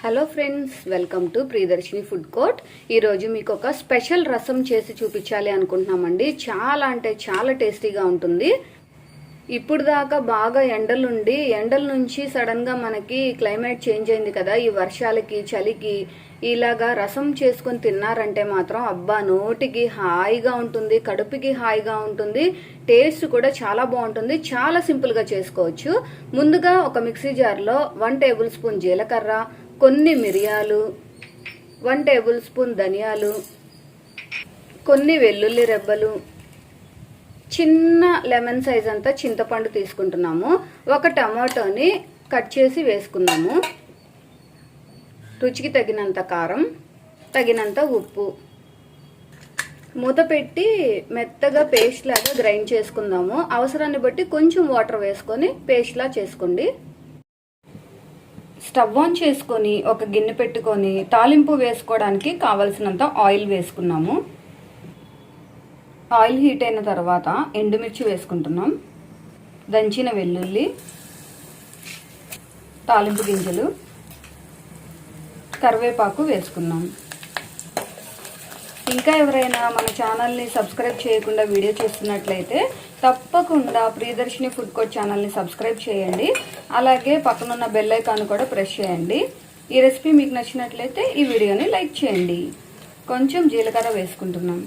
Hello friends, welcome to Priyadarshini food court. ఈరోజు మీకు ఒక స్పెషల్ రసం చేసి చూపించాలి అనుకుంటున్నామండి. చాలా అంటే చాలా టేస్టీగా ఉంటుంది. ఇప్పుడు దాకా బాగా ఎండల నుంచి సడన్గా మనకి క్లైమేట్ చేంజ్ అయింది కదా, ఈ వర్షాలకి చలికి ఇలాగా రసం చేసుకొని తిన్నారంటే మాత్రం అబ్బా, నోటికి హాయిగా ఉంటుంది, కడుపుకి హాయిగా ఉంటుంది, టేస్ట్ కూడా చాలా బాగుంటుంది. చాలా సింపుల్గా చేసుకోవచ్చు. ముందుగా ఒక మిక్సీ జార్లో 1 టేబుల్ స్పూన్ జీలకర్ర, కొన్ని మిరియాలు, 1 టేబుల్ స్పూన్ ధనియాలు, కొన్ని వెల్లుల్లి రెబ్బలు, చిన్న లెమన్ సైజ్ అంతా చింతపండు తీసుకుంటున్నాము, ఒక టమాటోని కట్ చేసి వేసుకున్నాము, రుచికి తగినంత కారం, తగినంత ఉప్పు, మూత పెట్టి మెత్తగా పేస్ట్ లాగా గ్రైండ్ చేసుకుందాము. అవసరాన్ని బట్టి కొంచెం వాటర్ వేసుకొని పేస్ట్ లా చేసుకోండి. స్టవ్ ఆన్ చేసుకొని ఒక గిన్నె పెట్టుకొని తాలింపు వేసుకోవడానికి కావలసినంత ఆయిల్ వేసుకున్నాము. ఆయిల్ హీట్ అయిన తర్వాత ఎండుమిర్చి వేసుకుంటున్నాం, దంచిన వెల్లుల్లి, తాలింపు గింజలు, కరివేపాకు వేసుకున్నాం. ఇంకా ఎవరైనా మన ఛానల్ని సబ్స్క్రైబ్ చేయకుండా వీడియో చూస్తున్నట్లయితే తప్పకుండా ప్రియదర్శిని ఫుడ్ కోర్ట్ ఛానల్ని సబ్స్క్రైబ్ చేయండి. అలాగే పక్కనున్న బెల్ ఐకాన్ కూడా ప్రెస్ చేయండి. ఈ రెసిపీ మీకు నచ్చినట్లయితే ఈ వీడియోని లైక్ చేయండి. కొంచెం జీలకర్ర వేసుకుంటున్నాం.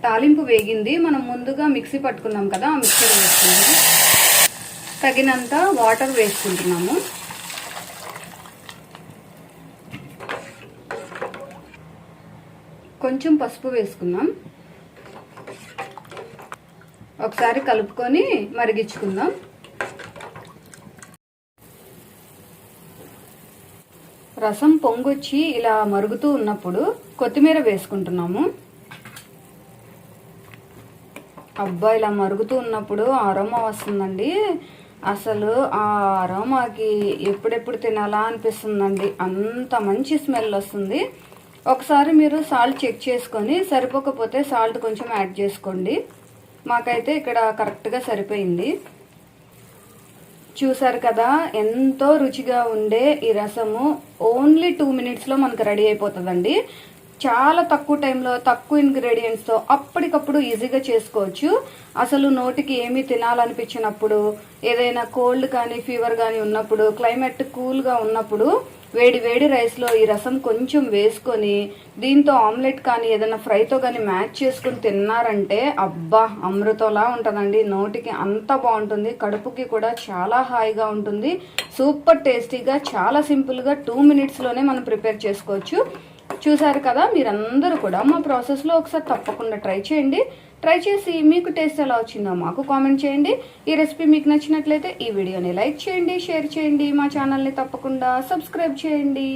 తాలింపు వేగింది. మనం ముందుగా మిక్సీ పట్టుకున్నాం కదా, ఆ మిక్సర్ వేసుకుంటాం. తగినంత వాటర్ వేసుకుంటున్నాము. కొంచెం పసుపు వేసుకుందాం. ఒకసారి కలుపుకొని మరిగించుకుందాం. రసం పొంగొచ్చి ఇలా మరుగుతూ ఉన్నప్పుడు కొత్తిమీర వేసుకుంటున్నాము. అబ్బా, ఇలా మరుగుతూ ఉన్నప్పుడు అరోమా వస్తుందండి. అసలు ఆ అరోమాకి ఎప్పుడెప్పుడు తినాలా అనిపిస్తుందండి. అంత మంచి స్మెల్ వస్తుంది. ఒకసారి మీరు సాల్ట్ చెక్ చేసుకొని సరిపోకపోతే సాల్ట్ కొంచెం యాడ్ చేసుకోండి. మాకైతే ఇక్కడ కరెక్ట్గా సరిపోయింది. చూసారు కదా, ఎంతో రుచిగా ఉండే ఈ రసము ఓన్లీ 2 మినిట్స్లో మనకు రెడీ అయిపోతుందండి. చాలా తక్కువ టైంలో తక్కువ ఇంగ్రీడియంట్స్తో అప్పటికప్పుడు ఈజీగా చేసుకోవచ్చు. అసలు నోటికి ఏమీ తినాలనిపించినప్పుడు, ఏదైనా కోల్డ్ కానీ ఫీవర్ కానీ ఉన్నప్పుడు, క్లైమేట్ కూల్గా ఉన్నప్పుడు వేడి వేడి రైస్లో ఈ రసం కొంచెం వేసుకొని దీంతో ఆమ్లెట్ కానీ ఏదైనా ఫ్రైతో కానీ మ్యాచ్ చేసుకుని తిన్నారంటే అబ్బా, అమృతంలా ఉంటుందండి. నోటికి అంత బాగుంటుంది, కడుపుకి కూడా చాలా హాయిగా ఉంటుంది. సూపర్ టేస్టీగా, చాలా సింపుల్గా 2 మినిట్స్లోనే మనం ప్రిపేర్ చేసుకోవచ్చు. చూసారు కదా, మీరందరూ కూడా మా ప్రాసెస్లో ఒకసారి తప్పకుండా ట్రై చేయండి. ట్రై చేసి మీకు టేస్ట్ ఎలా వచ్చిందో మాకు కామెంట్ చేయండి. ఈ రెసిపీ మీకు నచ్చినట్లయితే ఈ వీడియోని లైక్ చేయండి, షేర్ చేయండి. మా ఛానల్ని తప్పకుండా సబ్స్క్రైబ్ చేయండి.